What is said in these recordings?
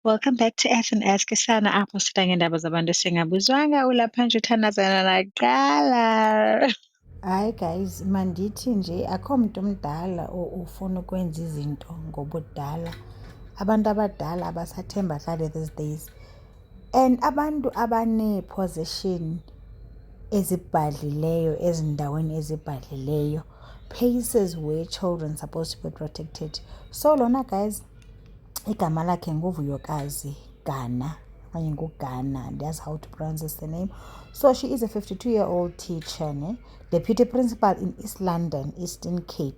Welcome back to Earth and Ask Sana apho sitha ngeendaba zabantu singabuzwanga ulapha nje uthandazana naqala. Hayi guys, mandithi nje akho mntu omdala ufuna ukwenza izinto ngobudala. Abantu abadala abasathembakali these days. And abantu abanee-position ezibhadlileyo ezindaweni ezibhadlileyo, places where children supposed to be protected. So lona guys, igama lakhe nguVuyokazi Gana okanye nguGana, that's how to pronounce the name. So she is a 52-year-old teacher, deputy principal in East London, Eastern Cape.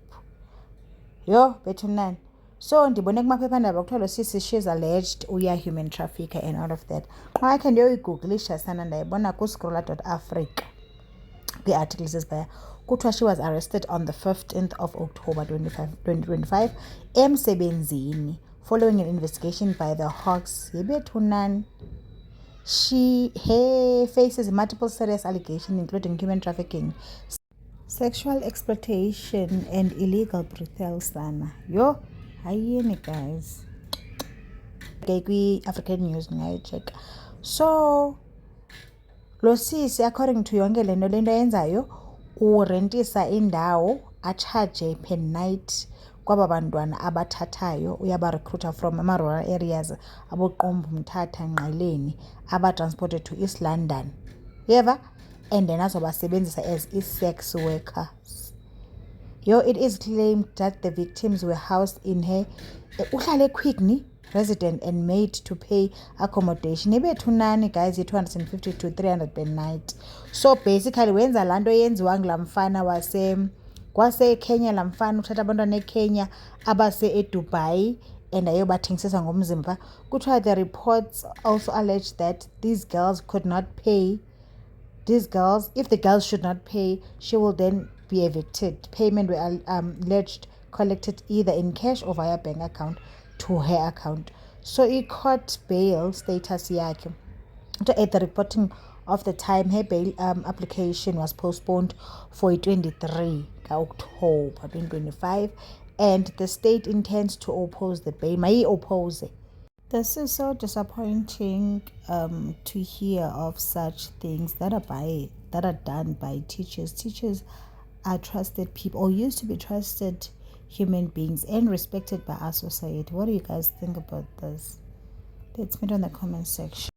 Yho bethunani. So ndibone kumaphephandaba kuthiwa lo sisi she's alleged uya human trafficker and all of that. Xa khe ndiyoyigugulisha sana ndayibona kuscroller.africa kwi-articles ezibaya kuthiwa she was arrested on the 15th of October 2025 emsebenzini following an investigation by the Hawks. Yebethunani. Her faces multiple serious allegations including human trafficking, sexual exploitation and illegal brothel sana. Yo hayini guys. Okay, kwi-African News ndingayicheka. So lo sisi according to yonke le nto yenzayo urentisa indawo achaje per night kwaba bantwana abathathayo, uyabarecruiter from ama-rural areas aboqumbu Mthatha Ngqeleni aba-transported to East London, yeva, and then azobasebenzisa as i-sex workers. Yo, it is claimed that the victims were housed in her uhlale Quickney resident and made to pay accommodation. Ebethunani guys, yi-250 to 300 per night. So basically wenza laa nto yenziwa ngulaa mfana kwaseKenya, laa mfana uthatha abantwana eKenya abase eDubai and ayobathengisisa ngomzimba. Kuthiwa the reports also allege that these girls could not pay. If the girls should not pay, she will then be evicted. Payment were alleged collected either in cash or via bank account to her account. So i-court bail status yakhe. At the reporting of the time, her bail application was postponed for 23 October 2025, and the state intends to oppose the bail. Oppose. This is so disappointing to hear of such things that are done by teachers. Teachers are trusted people, or used to be trusted human beings and respected by our society. What do you guys think about this? Let's meet on the comment section.